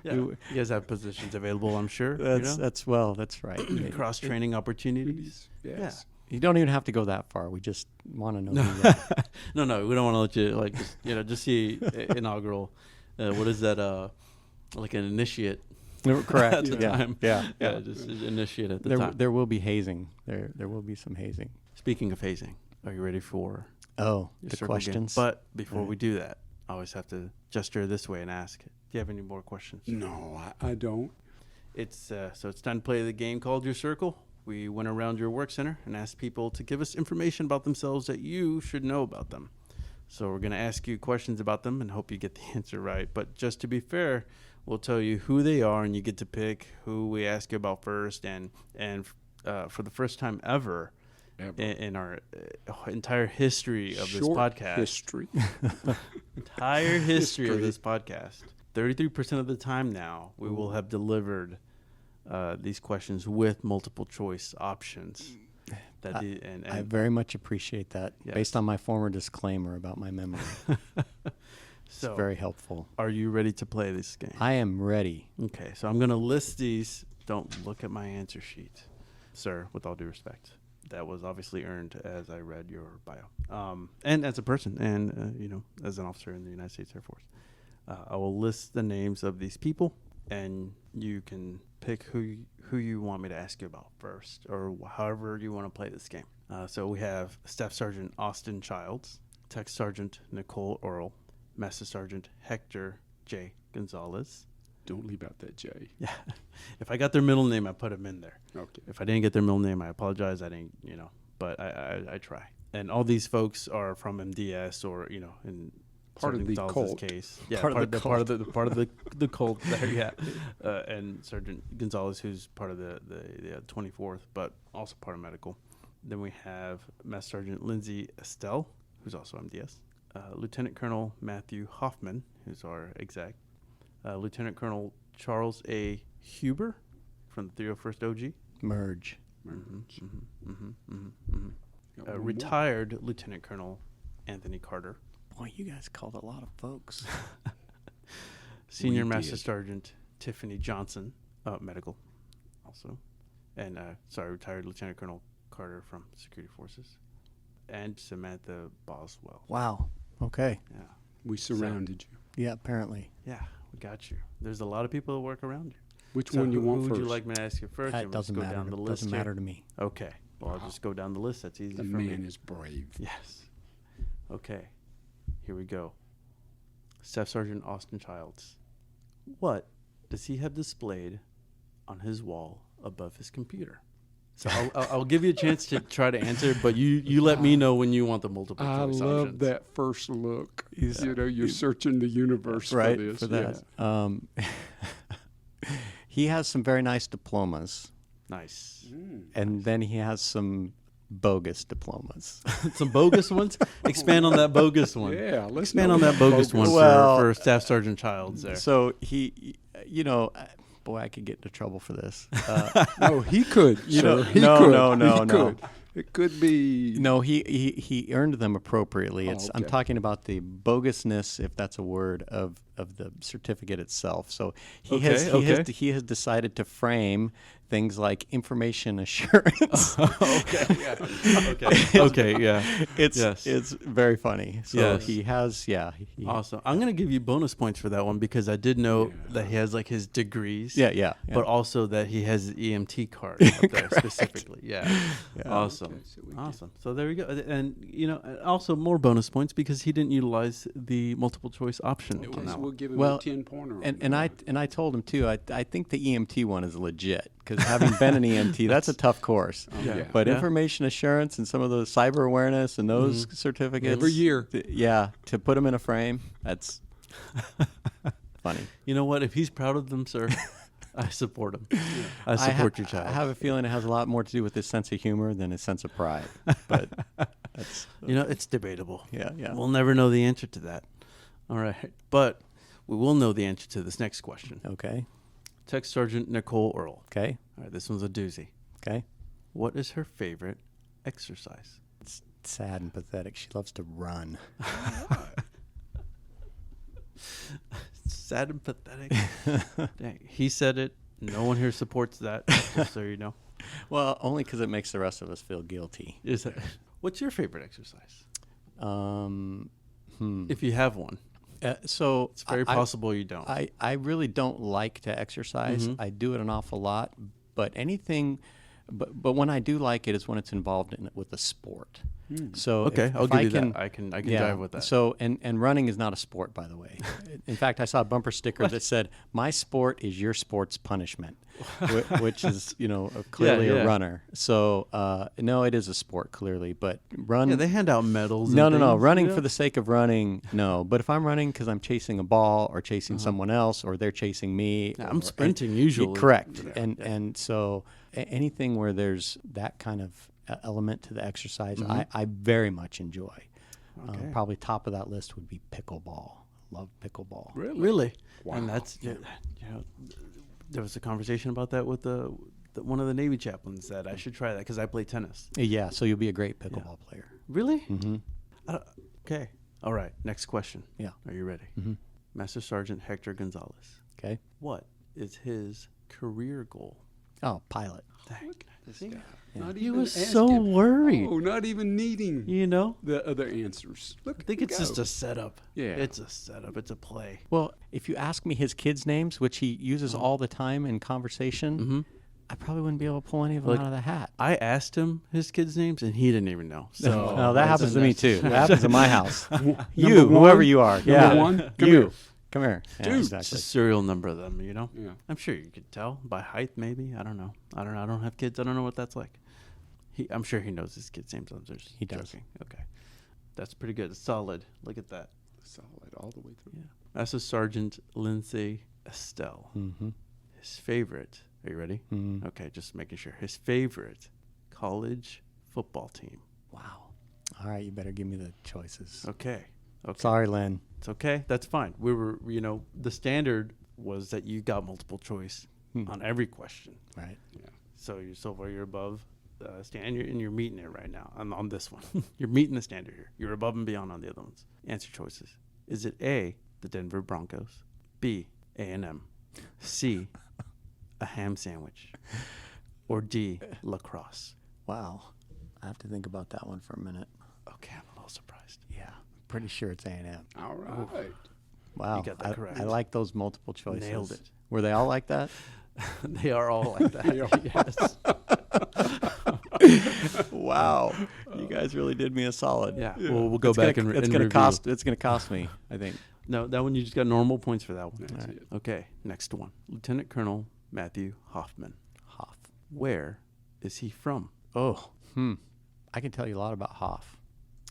Yeah. You guys have positions available, I'm sure. That's right. Cross training opportunities. Yes. Yeah. You don't even have to go that far. We just want to know. Who No, we don't want to let you just see inaugural. What is that? Like an initiate. Correct. At the time. Yeah. Just initiate at the time. There will be hazing. There will be some hazing. Speaking of hazing, are you ready for the circle questions? game? But before we do that, I always have to gesture this way and ask, do you have any more questions? No, I don't. It's so it's time to play the game called Your Circle. We went around your work center and asked people to give us information about themselves that you should know about them. So we're going to ask you questions about them and hope you get the answer right. But just to be fair, we'll tell you who they are and you get to pick who we ask you about first. And for the first time ever in our entire history of this podcast. Entire history of this podcast. 33% of the time now, we will have delivered these questions with multiple choice options. I very much appreciate that, based on my former disclaimer about my memory. It's very helpful. Are you ready to play this game? I am ready. Okay, so I'm going to list these. Don't look at my answer sheet, sir, with all due respect. That was obviously earned as I read your bio. And as a person and, as an officer in the United States Air Force. I will list the names of these people, and you can pick who you want me to ask you about first, or however you want to play this game. So we have Staff Sergeant Austin Childs, Tech Sergeant Nicole Earl, Master Sergeant Hector J. Gonzalez. Don't leave out that J. Yeah. If I got their middle name, I put them in there. Okay. If I didn't get their middle name, I apologize. I didn't, but I try. And all these folks are from MDS or, in part of the cult case. Yeah, part of the cult there, yeah. And Sergeant Gonzalez, who's part of the 24th, but also part of medical. Then we have Master Sergeant Lindsay Estelle, who's also MDS. Lieutenant Colonel Matthew Hoffman, who's our exec. Lieutenant Colonel Charles A. Huber from the 301st OG. Merge. Retired Lieutenant Colonel Anthony Carter. Boy, you guys called a lot of folks. Senior Master Sergeant Tiffany Johnson, medical, also. And, retired Lieutenant Colonel Carter from Security Forces. And Samantha Boswell. Wow. Okay. Yeah. We surrounded you. Yeah, apparently. Yeah, we got you. There's a lot of people that work around you. Which one you want who first? would you like me to ask you first? It doesn't matter. Down the list doesn't matter to me. Okay. Well, I'll just go down the list. That's easy for me. The man is brave. Yes. Okay. Here we go. Staff Sergeant Austin Childs, what does he have displayed on his wall above his computer? So I'll give you a chance to try to answer, but you let me know when you want the multiple choice options. I love that first look. You're searching the universe right, for this. For that. He has some very nice diplomas. Nice. And then he has some bogus diplomas. Some bogus ones? Expand on that bogus one. Yeah, let's expand on that bogus one for Staff Sergeant Childs there. So he, boy, I could get into trouble for this. No, he could. No. It could be. No, he earned them appropriately. Okay. I'm talking about the bogusness, if that's a word, of the certificate itself. So he has decided to frame things like information assurance. Okay, yeah. It's very funny. So he has, Awesome. I'm going to give you bonus points for that one because I did know that he has like his degrees. Yeah. But also that he has the EMT card up there specifically. Yeah. Awesome. Okay, Awesome. So there we go. And, also more bonus points because he didn't utilize the multiple choice option. We'll give him a 10-pointer. And I told him too, I think the EMT one is legit because having been an EMT, that's a tough course. But information assurance and some of the cyber awareness and those certificates. Every year. To put them in a frame, that's funny. You know what? If he's proud of them, sir, I support him. I support your child. I have a feeling it has a lot more to do with his sense of humor than his sense of pride. But that's it's debatable. Yeah. We'll never know the answer to that. All right. But we will know the answer to this next question. Okay. Tech Sergeant Nicole Earl. Okay. All right, this one's a doozy. Okay. What is her favorite exercise? It's sad and pathetic. She loves to run. Sad and pathetic. Dang, he said it. No one here supports that, just so you know. Well, only because it makes the rest of us feel guilty. Is that? What's your favorite exercise? If you have one. So it's very possible you don't. I really don't like to exercise. I do it an awful lot, but but when I do like it is when it's involved with a sport. So I'll give you that. I can dive with that. So and running is not a sport, by the way. In fact, I saw a bumper sticker that said, "My sport is your sport's punishment," which is clearly a runner. So no, it is a sport clearly, but run. Yeah, they hand out medals. No. Running for the sake of running, no. But if I'm running because I'm chasing a ball or chasing someone else or they're chasing me, I'm sprinting usually. Correct. And so anything where there's that kind of element to the exercise, I very much enjoy. Okay. Probably top of that list would be pickleball. Love pickleball. Really? Wow. And that's there was a conversation about that with one of the Navy chaplains that I should try that because I play tennis. Yeah, so you'll be a great pickleball player. Really? Mm-hmm. Okay. All right. Next question. Yeah. Are you ready? Mm-hmm. Master Sergeant Hector Gonzalez. Okay. What is his career goal? Oh, pilot. Dang. Not He even was so asking. worried. Oh, not even needing The other answers. Look, I think it's just a setup. Yeah. It's a setup. It's a play. Well, if you ask me his kids' names, which he uses all the time in conversation, I probably wouldn't be able to pull any of them out of the hat. I asked him his kids' names, and he didn't even know. So no, that happens to me too. That happens in my house. You, whoever you are. Number one, come here. Come here. Yeah, Dude. It's a exactly. serial number of them, Yeah. I'm sure you could tell by height, maybe. I don't know. I don't have kids. I don't know what that's like. I'm sure he knows his kids' names. I'm just He does. joking. Okay. That's pretty good. It's solid. Look at that. Solid all the way through. Yeah. Master Sergeant Lindsay Estelle. Mm-hmm. His favorite. Are you ready? Mm-hmm. Okay, just making sure. His favorite college football team. Wow. All right, you better give me the choices. Okay. Sorry, Lynn. It's okay. That's fine. We were, the standard was that you got multiple choice on every question. Right. Yeah. So you're so far you're above standard, and you're meeting it right now on this one. You're meeting the standard here. You're above and beyond on the other ones. Answer choices. Is it A, the Denver Broncos, B, A&M, C, a ham sandwich, or D, lacrosse? Wow. I have to think about that one for a minute. Okay, I'm a little surprised. Yeah. Pretty sure it's A&M. All right. Wow. You got that correct. I like those multiple choices. Nailed it. Were they all like that? They are all like that. Yes. Wow. You guys really did me a solid. Yeah. Well, we'll go back and it's and gonna review. cost. It's gonna cost me, I think. No, that one you just got normal points for that one. That's it. Okay, next one. Lieutenant Colonel Matthew Hoffman. Hoff. Where is he from? Oh, I can tell you a lot about Hoff.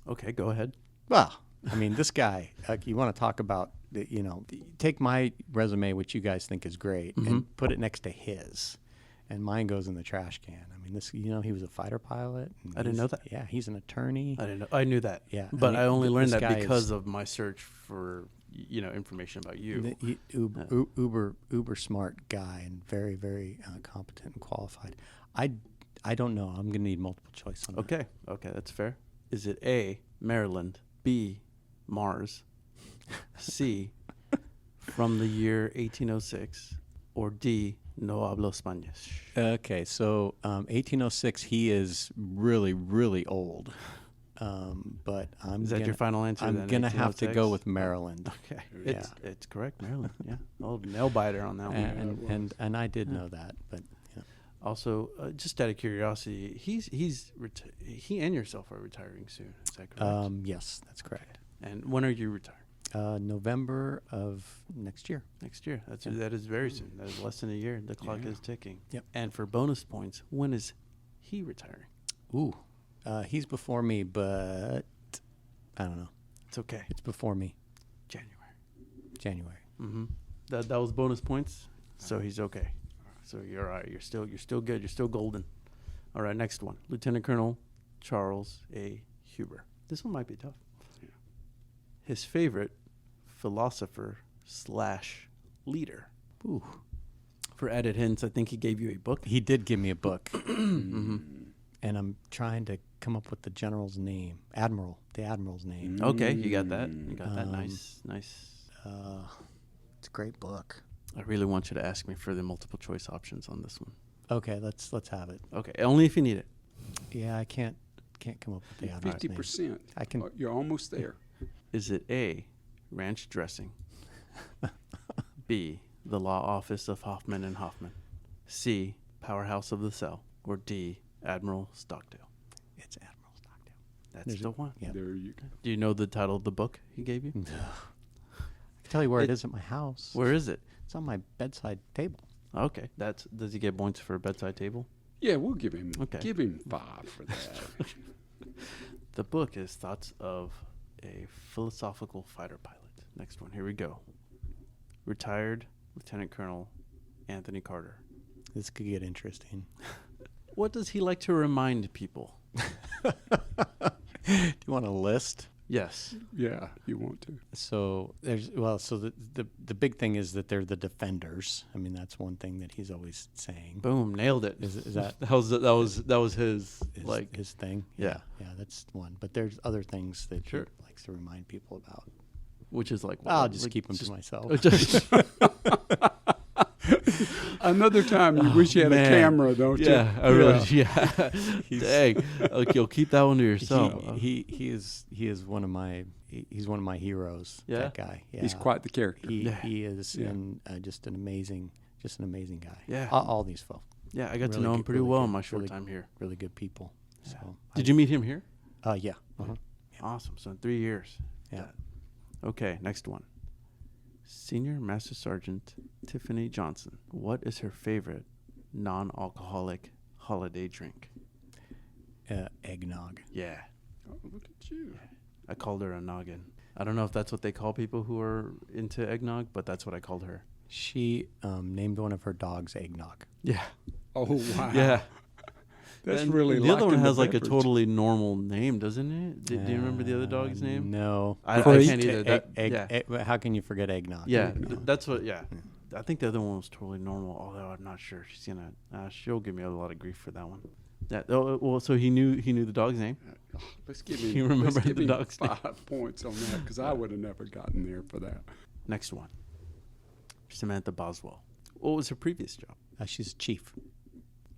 Okay, go ahead. Well, I mean, this guy, you want to talk about, take my resume, which you guys think is great, and put it next to his. And mine goes in the trash can. I mean, he was a fighter pilot. I didn't know that. Yeah, he's an attorney. I didn't know. I knew that. Yeah. But I only learned this that guy because of my search for, information about you. Uber smart guy and very, very competent and qualified. I don't know. I'm going to need multiple choice on that. Okay, that's fair. Is it A, Maryland, B, Mars, C, from the year 1806, or D, no hablo Spanish? Okay, so 1806, he is really, really old. But Is that your final answer? I'm then, going to have to go 1806? with Maryland. Okay, Yeah. it's correct, Maryland. Yeah, old nail biter on that one. And I did know that, but Also, just out of curiosity, he and yourself are retiring soon. Is that correct? yes, that's correct. And when are you retiring? November of next year. Next year. That is very soon. That is less than a year. The clock is ticking. Yep. And for bonus points, when is he retiring? Ooh, he's before me, but I don't know. It's okay. It's before me. January. Mm-hmm. That was bonus points. So he's okay. So you're all right. You're still good. You're still golden. All right. Next one. Lieutenant Colonel Charles A. Huber. This one might be tough. Yeah. His favorite philosopher/leader. Ooh. For added hints, I think he gave you a book. He did give me a book. Mm-hmm. And I'm trying to come up with the general's name. The admiral's name. Okay, you got that. You got that. Nice. It's a great book. I really want you to ask me for the multiple choice options on this one. Okay, let's have it. Okay, only if you need it. Yeah, I can't come up with the admiral's name. 50%. I can. You're almost there. Is it A, ranch dressing, B, the law office of Hoffman and Hoffman, C, powerhouse of the cell, or D, Admiral Stockdale? It's Admiral Stockdale. That's the one. Yep. There you go. Do you know the title of the book he gave you? I can tell you where it is at my house. Where is it? It's on my bedside table. Okay, does he get points for a bedside table? Yeah, we'll give him 5 for that. The book is Thoughts of a Philosophical Fighter Pilot. Next one, here we go. Retired Lieutenant Colonel Anthony Carter. This could get interesting. What does he like to remind people? Do you want a list? Yes. Yeah, you want to. So the big thing is that they're the defenders. I mean, that's one thing that he's always saying. Boom, nailed it. Is that that was his his thing? Yeah, that's one. But there's other things that Sure. he likes to remind people about. which is like I'll just keep them to myself. Another time, you wish you had a camera, don't you? Yeah, I really. Yeah. Dang. Okay, you'll keep that one to yourself. He is one of my heroes. Yeah? That guy. Yeah. He's quite the character. He is Yeah. just an amazing guy. Yeah. All these folks. Yeah, I got to Really know him good- pretty really well good- in my short really- time here. Really good people. Yeah. So Did you meet him here? Yeah. Uh-huh. Awesome. So in 3 years. Yeah. Okay, next one. Senior Master Sergeant Tiffany Johnson. What is her favorite non-alcoholic holiday drink? Eggnog. Yeah. Oh, look at you. I called her a noggin. I don't know if that's what they call people who are into eggnog, but that's what I called her. She named one of her dogs Eggnog. Yeah. Oh, wow. Yeah. That's And really the other one liking has like a beverage. totally normal name, doesn't it? Do you remember the other dog's name? No. I Creek. can't either. How can you forget Eggnog? Yeah, that's what. Yeah, I think the other one was totally normal. Although I'm not sure. She'll give me a lot of grief for that one. Yeah. Well, so he knew the dog's name. Let's give him. You remember let's give the him dog's name. 5 points on that because I would have never gotten there for that. Next one. Samantha Boswell. What was her previous job? She's a chief.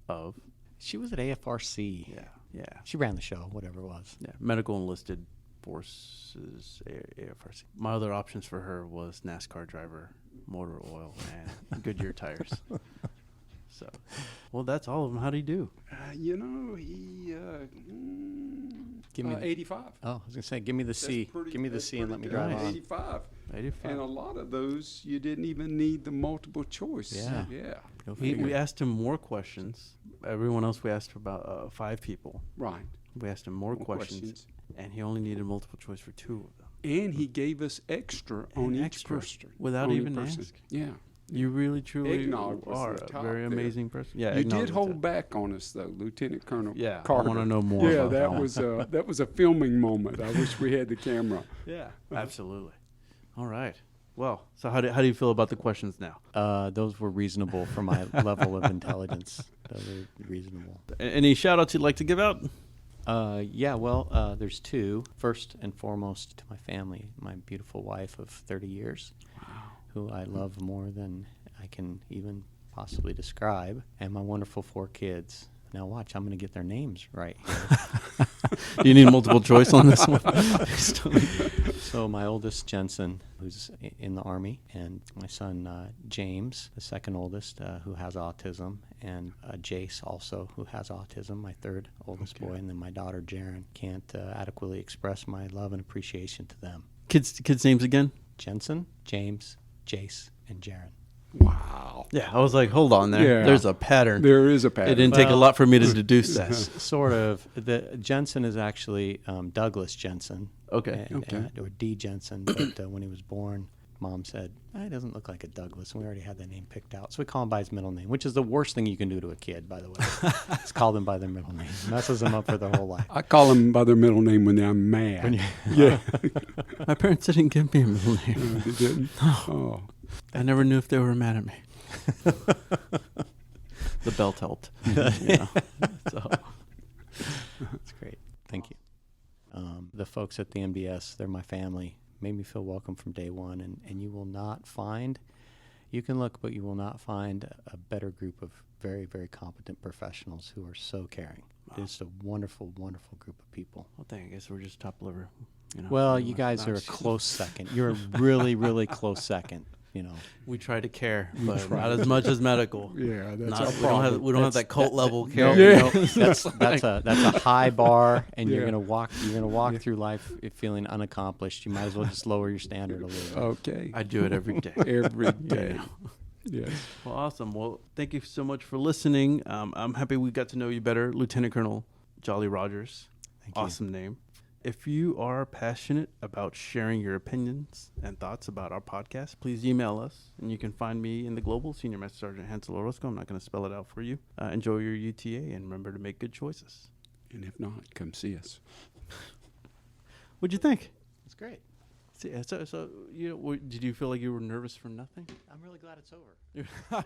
Of. She was at AFRC. Yeah. She ran the show, whatever it was. Yeah. Medical Enlisted Forces, AFRC. My other options for her was NASCAR driver, motor oil, and Goodyear tires. So, well, that's all of them. How'd he do? He Give me 85. Oh, I was gonna say, give me the C. That's pretty- Give me the that's C and let me pretty drive good. on. 85. 85. And a lot of those, you didn't even need the multiple choice. Yeah. Yeah. We asked him more questions. Everyone else, we asked for about 5 people. Right. We asked him more questions, and he only needed multiple choice for 2 of them. And he gave us extra on each person. Without on even each person. asking. Yeah. You really, truly Eggnog was are the a top very there. amazing person. Yeah, You eggnog did was hold it. back on us, though, Lieutenant Colonel Yeah, Carter. I want to know more Yeah, about that was a filming moment. I wish we had the camera. Yeah, absolutely. All right. Well, so how do you feel about the questions now? Those were reasonable for my level of intelligence. Those are reasonable. Any shout-outs you'd like to give out? There's 2. First and foremost, to my family, my beautiful wife of 30 years, who I love more than I can even possibly describe, and my wonderful 4 kids. Now watch, I'm going to get their names right here. Do you need multiple choice on this one? So my oldest, Jensen, who's in the Army, and my son, James, the second oldest, who has autism, and Jace also, who has autism, my third oldest boy, and then my daughter, Jaren. Can't adequately express my love and appreciation to them. Kids' names again? Jensen, James, Jace, and Jaren. Wow. Yeah, I was like, hold on there. Yeah. There's a pattern. There is a pattern. It didn't take a lot for me to deduce that. Sort of. The Jensen is actually Douglas Jensen. Okay. Or D. Jensen. But when he was born, Mom said, he doesn't look like a Douglas. And we already had that name picked out. So we call him by his middle name, which is the worst thing you can do to a kid, by the way. Just call them by their middle name. Messes them up for their whole life. I call them by their middle name when I'm mad. Yeah. My parents didn't give me a middle name. They didn't? Oh. I never knew if they were mad at me. The belt helped. So. That's great. Thank you. The folks at the MDS, they're my family. Made me feel welcome from day one. And you will not find, you can look, but you will not find a better group of very, very competent professionals who are so caring. Wow. It's a wonderful, wonderful group of people. Well, I guess we're just top liver. Well, you guys are a close second. You're a really, really close second. We try to care, but not as much as medical. Yeah, that's our problem. We don't have that cult level care. No, that's a high bar, and you're gonna walk through life feeling unaccomplished. You might as well just lower your standard a little bit. Okay. I do it every day. Every day. Yes. Well, awesome. Well, thank you so much for listening. I'm happy we got to know you better, Lieutenant Colonel Jolly Rogers. Thank you. Awesome name. If you are passionate about sharing your opinions and thoughts about our podcast, please email us. And you can find me in the Global, Senior Master Sergeant Hansel Orozco. I'm not going to spell it out for you. Enjoy your UTA and remember to make good choices. And if not, come see us. What'd you think? It's great. So did you feel like you were nervous for nothing? I'm really glad it's over.